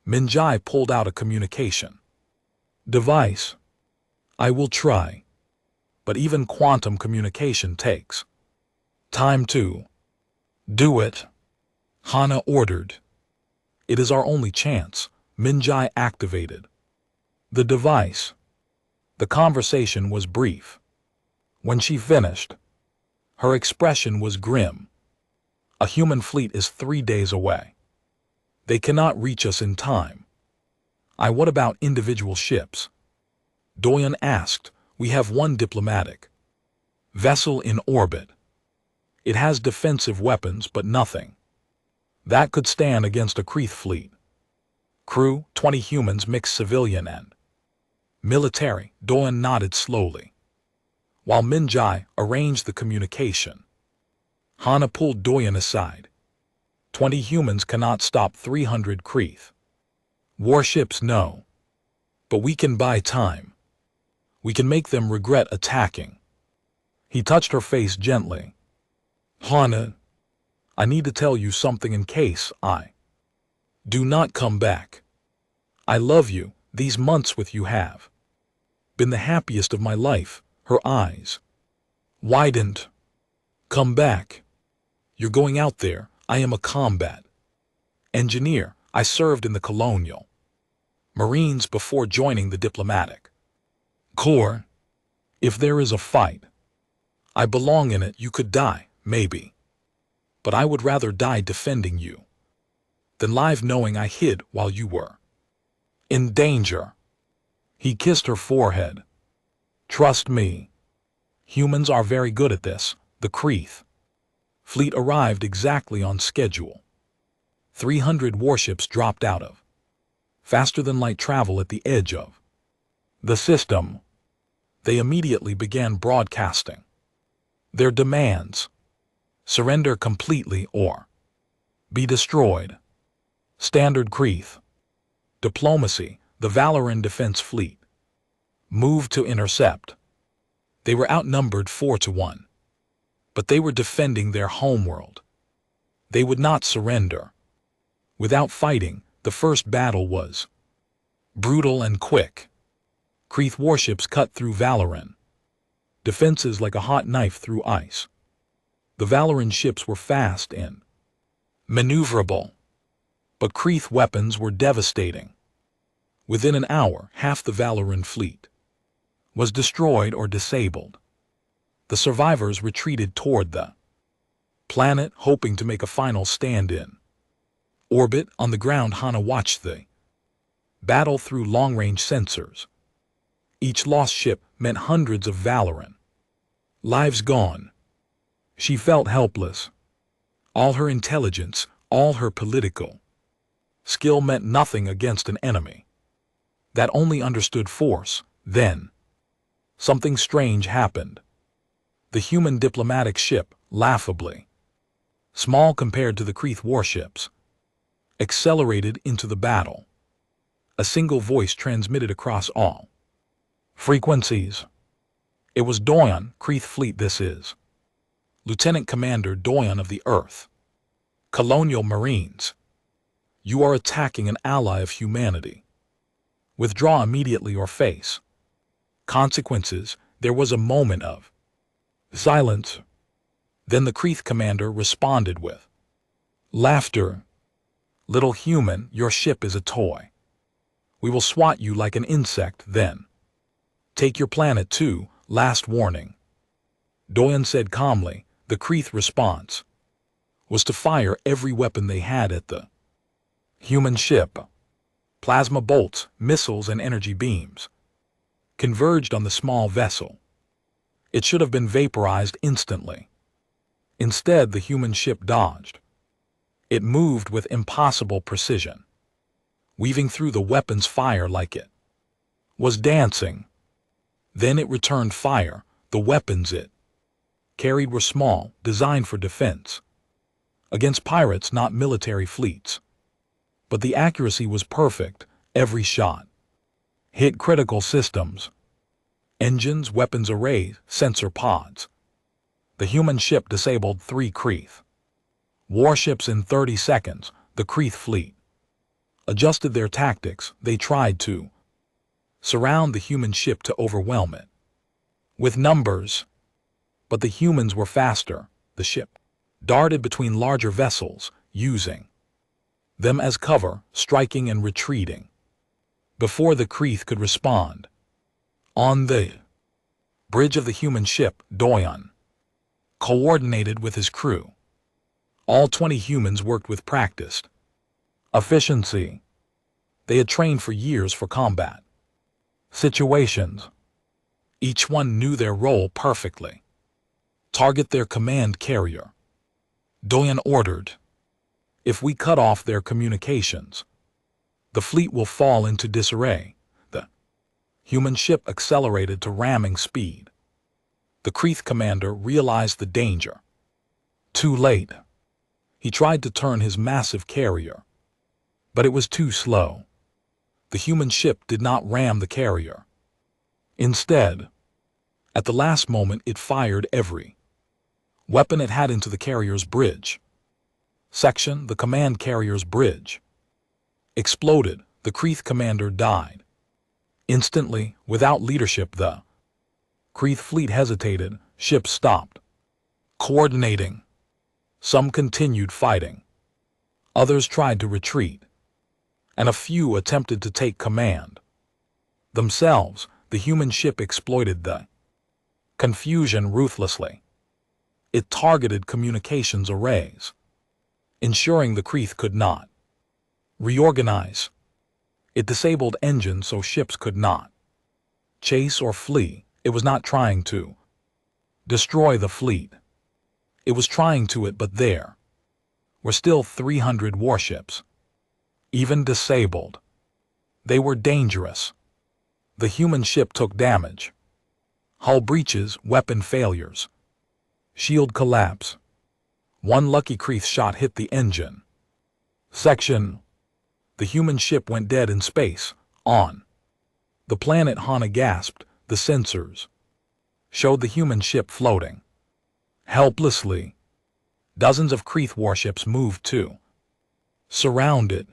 A: Minji pulled out a communication device. I will try, but even quantum communication takes Time to do it, Hana ordered. It is our only chance, Minjai activated the device. The conversation was brief. When she finished, her expression was grim. A human fleet is 3 days away. They cannot reach us in time. What about individual ships? Doyen asked. We have one diplomatic vessel in orbit. It has defensive weapons, but nothing that could stand against a Kreeth fleet. Crew, 20 humans mixed civilian and military. Doyen nodded slowly, while Minjai arranged the communication. Hana pulled Doyen aside. 20 humans cannot stop 300 Kreeth warships, no. But we can buy time. We can make them regret attacking. He touched her face gently. Hana, I need to tell you something in case I do not come back. I love you. These months with you have been the happiest of my life. Her eyes widened. Come back. You're going out there. I am a combat engineer. I served in the Colonial Marines before joining the diplomatic corps. If there is a fight, I belong in it. You could die, maybe. But I would rather die defending you than live knowing I hid while you were in danger. He kissed her forehead. Trust me. Humans are very good at this. The Kreeth fleet arrived exactly on schedule. 300 warships dropped out of faster-than-light travel at the edge of the system. They immediately began broadcasting their demands. Surrender completely or be destroyed. Standard Kreeth diplomacy. The Valoran Defense Fleet moved to intercept. They were outnumbered 4-1. But they were defending their homeworld. They would not surrender. Without fighting, the first battle was brutal and quick. Kreeth warships cut through Valoran defenses like a hot knife through ice. The Valoran ships were fast and maneuverable, but Kreeth weapons were devastating. Within an hour, half the Valoran fleet was destroyed or disabled. The survivors retreated toward the planet, hoping to make a final stand in orbit. On the ground, Hana watched the battle through long-range sensors. Each lost ship meant hundreds of Valoran lives gone. She felt helpless. All her intelligence, all her political skill meant nothing against an enemy that only understood force. Then something strange happened. The human diplomatic ship, laughably small compared to the Kreeth warships, accelerated into the battle. A single voice transmitted across all frequencies. It was Doyen. Kreeth fleet, this is Lieutenant Commander Doyen of the Earth Colonial Marines. You are attacking an ally of humanity. Withdraw immediately or face consequences. There was a moment of silence. Then the Kreeth commander responded with laughter. Little human, your ship is a toy. We will swat you like an insect, then take your planet too. Last warning. Doyen said calmly. The Kreeth response was to fire every weapon they had at the human ship. Plasma bolts, missiles, and energy beams converged on the small vessel. It should have been vaporized instantly. Instead, the human ship dodged. It moved with impossible precision, weaving through the weapon's fire like it was dancing. Then it returned fire. The weapons it carried were small, designed for defense against pirates, not military fleets. But the accuracy was perfect. Every shot hit critical systems, engines, weapons arrays, sensor pods. The human ship disabled 3 Kreeth warships in 30 seconds. The Kreeth fleet adjusted their tactics. They tried to surround the human ship to overwhelm it with numbers. But the humans were faster. The ship darted between larger vessels, using them as cover, striking and retreating. Before the Kreeth could respond, on the bridge of the human ship, Doyon coordinated with his crew. All 20 humans worked with practiced efficiency. They had trained for years for combat situations. Each one knew their role perfectly. Target their command carrier, Doyon ordered. If we cut off their communications, the fleet will fall into disarray. The human ship accelerated to ramming speed. The Kreeth commander realized the danger. Too late. He tried to turn his massive carrier, but it was too slow. The human ship did not ram the carrier. Instead, at the last moment, it fired every weapon it had into the carrier's bridge. Section, the command carrier's bridge exploded. The Kreeth commander died. Instantly, without leadership, the Kreeth fleet hesitated. Ships stopped coordinating. Some continued fighting. Others tried to retreat. And a few attempted to take command themselves. The human ship exploited the confusion ruthlessly. It targeted communications arrays, ensuring the Kreeth could not reorganize. It disabled engines so ships could not chase or flee. It was not trying to destroy the fleet. It was trying to but there were still 300 warships. Even disabled, they were dangerous. The human ship took damage. Hull breaches, weapon failures, shield collapse. One lucky Kreeth shot hit the engine section. The human ship went dead in space. On the planet, Hana gasped. The sensors showed the human ship floating helplessly. Dozens of Kreeth warships moved to surround it.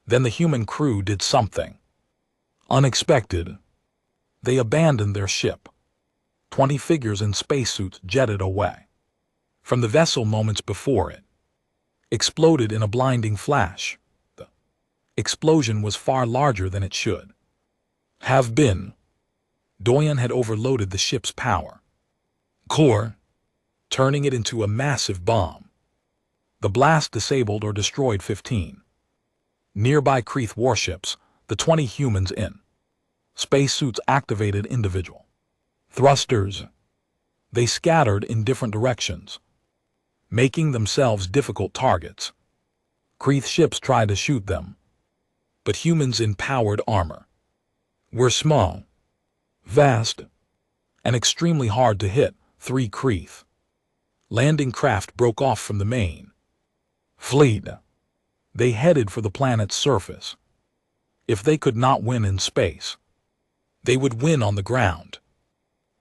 A: Then the human crew did something unexpected. They abandoned their ship. 20 figures in spacesuits jetted away from the vessel moments before it exploded in a blinding flash. The explosion was far larger than it should have been. Doyon had overloaded the ship's power core, turning it into a massive bomb. The blast disabled or destroyed 15 nearby Kreeth warships. The 20 humans in spacesuits activated individual thrusters. They scattered in different directions, making themselves difficult targets. Kreeth ships tried to shoot them, but humans in powered armor were small, vast, and extremely hard to hit. 3 Kreeth landing craft broke off from the main fleet. They headed for the planet's surface. If they could not win in space, they would win on the ground.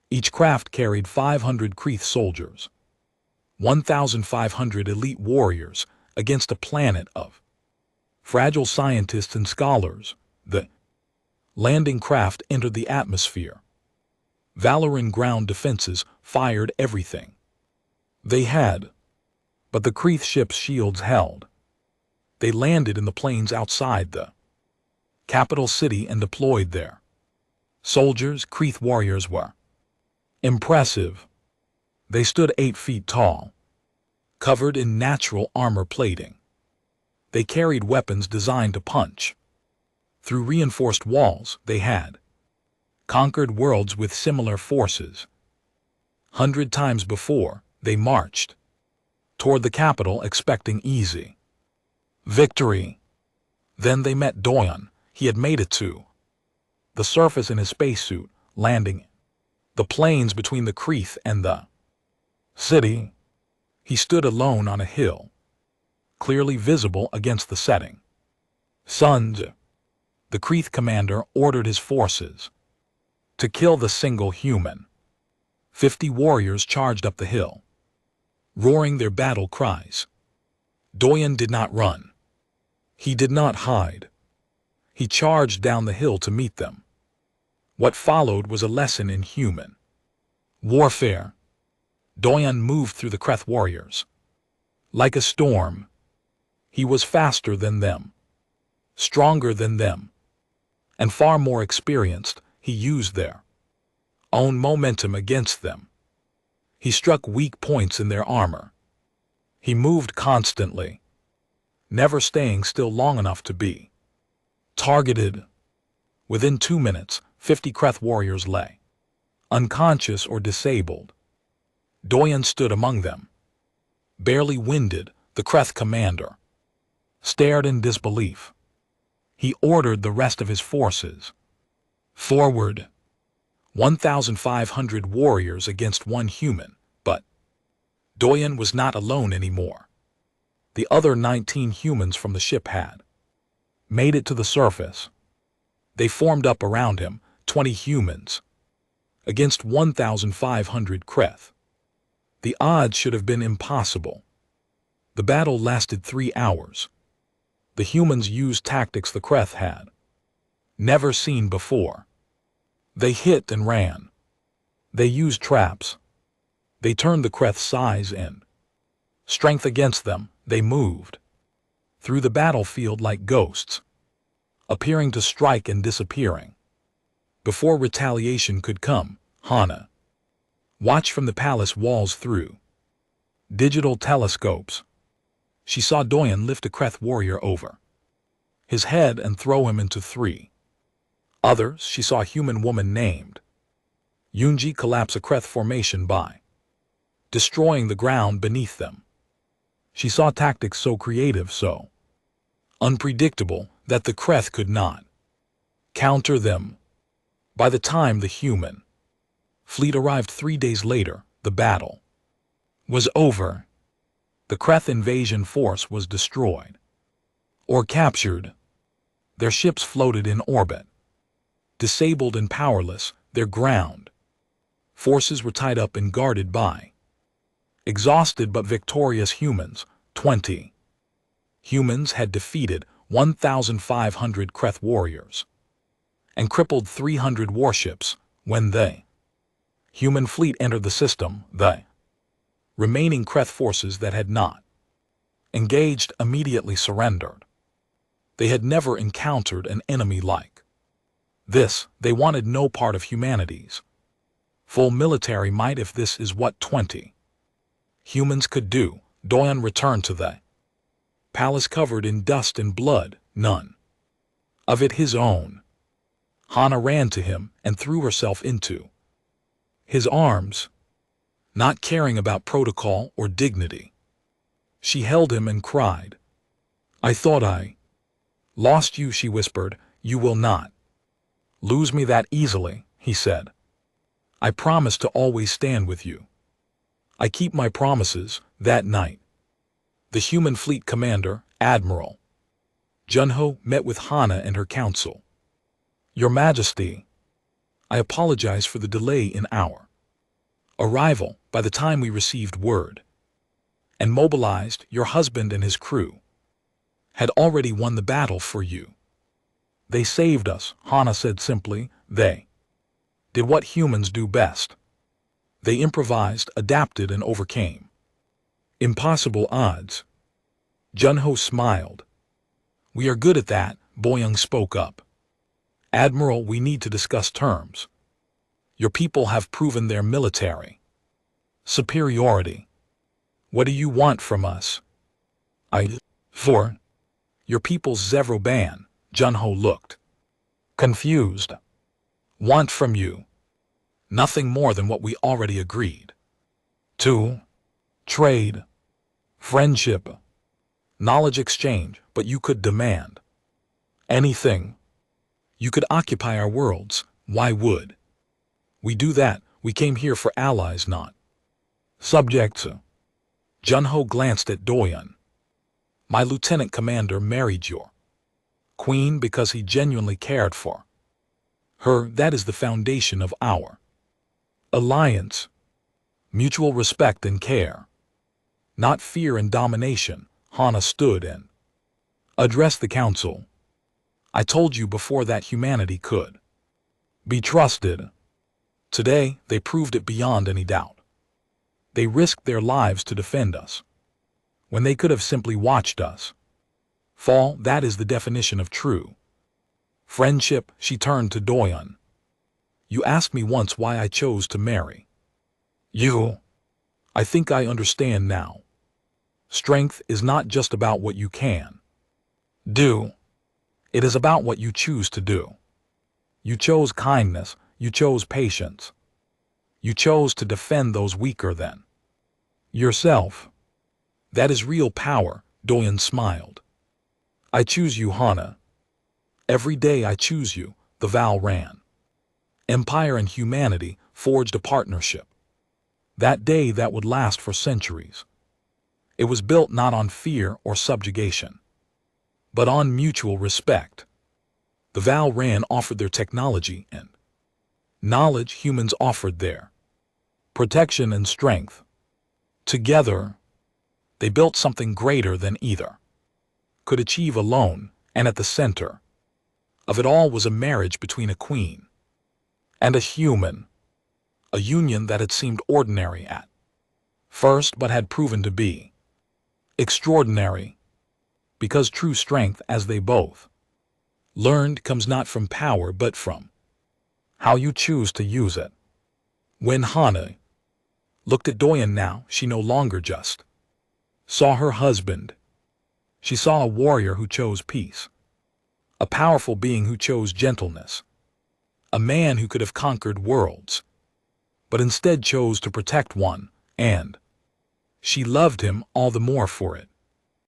A: Each craft carried 500 Kreeth soldiers, 1,500 elite warriors against a planet of fragile scientists and scholars. The landing craft entered the atmosphere. Valoran ground defenses fired everything they had, but the Kreeth ship's shields held. They landed in the plains outside the capital city and deployed there. Soldiers, Kreeth warriors, were impressive. They stood 8 feet tall, covered in natural armor plating. They carried weapons designed to punch through reinforced walls. They had conquered worlds with similar forces. 100 times before, they marched toward the capital expecting easy victory. Then they met Doyon. He had made it to the surface in his spacesuit, landing the plains between the Kreeth and the city. He stood alone on a hill, clearly visible against the setting suns. The Kreeth commander ordered his forces to kill the single human. 50 warriors charged up the hill, roaring their battle cries. Doyon did not run. He did not hide. He charged down the hill to meet them. What followed was a lesson in human warfare. Doyen moved through the Kreth warriors. Like a storm. He was faster than them, stronger than them, and far more experienced. He used their own momentum against them. He struck weak points in their armor. He moved constantly, never staying still long enough to be targeted. Within 2 minutes, 50 Kreth warriors lay unconscious or disabled. Doyen stood among them. Barely winded, the Kreth commander stared in disbelief. He ordered the rest of his forces forward. 1,500 warriors against one human, but Doyen was not alone anymore. The other 19 humans from the ship had made it to the surface. They formed up around him, 20 humans against 1,500 Kreth. The odds should have been impossible. The battle lasted 3 hours. The humans used tactics the Kreth had never seen before. They hit and ran. They used traps. They turned the Kreth's size and strength against them. They moved through the battlefield like ghosts, appearing to strike and disappearing. Before retaliation could come, Hana watched from the palace walls through digital telescopes. She saw Doyen lift a Kreth warrior over his head and throw him into 3 others. She saw a human woman named Yunji collapse a Kreth formation by destroying the ground beneath them. She saw tactics so creative, so unpredictable, that the Kreth could not counter them. By the time the human fleet arrived 3 days later, the battle was over. The Kreth invasion force was destroyed or captured. Their ships floated in orbit. Disabled and powerless, their ground forces were tied up and guarded by exhausted but victorious humans. 20 humans had defeated 1,500 Kreth warriors and crippled 300 warships. When the human fleet entered the system, the remaining Kreth forces that had not engaged immediately surrendered. They had never encountered an enemy like this. They wanted no part of humanity's full military might. If this is what 20 humans could do, Doyen returned to the palace covered in dust and blood, none of it his own. Hana ran to him and threw herself into his arms, not caring about protocol or dignity. She held him and cried. "I thought I lost you," she whispered. "You will not lose me that easily," he said. "I promise to always stand with you. I keep my promises." That night, the human fleet commander, Admiral Junho, met with Hana and her council. "Your Majesty, I apologize for the delay in our arrival. By the time we received word and mobilized, your husband and his crew had already won the battle for you." "They saved us," Hana said simply. "They did what humans do best. They improvised, adapted, and overcame impossible odds." Junho smiled. "We are good at that," Boyoung spoke up. "Admiral, we need to discuss terms. Your people have proven their military superiority. What do you want from us?" "For your people's Zevro ban." Junho looked confused. "Want from you nothing more than what we already agreed to. Trade, friendship, knowledge exchange, but you could demand anything. You could occupy our worlds. Why would we do that? We came here for allies, not subjects." Junho glanced at Doyen. "My lieutenant commander married your queen because he genuinely cared for her. That is the foundation of our alliance. Mutual respect and care, not fear and domination." Hana stood and addressed the council. "I told you before that humanity could be trusted. Today, they proved it beyond any doubt. They risked their lives to defend us, when they could have simply watched us fall. That is the definition of true friendship. She turned to Doyon. You asked me once why I chose to marry you. I think I understand now. Strength is not just about what you can do. It is about what you choose to do. You chose kindness. You chose patience. You chose to defend those weaker than yourself. That is real power. Doyon smiled. I choose you, Hana. Every day I choose you. The vow ran. Empire and humanity forged a partnership. That day that would last for centuries. It was built not on fear or subjugation, but on mutual respect. The Val Ran offered their technology and knowledge. Humans offered their protection and strength. Together, they built something greater than either could achieve alone, and at the center of it all was a marriage between a queen and a human, a union that had seemed ordinary at first but had proven to be extraordinary, because true strength, as they both learned, comes not from power but from how you choose to use it. When Hana looked at Doyon now, she no longer just saw her husband. She saw a warrior who chose peace, a powerful being who chose gentleness, a man who could have conquered worlds, but instead chose to protect one, and she loved him all the more for it.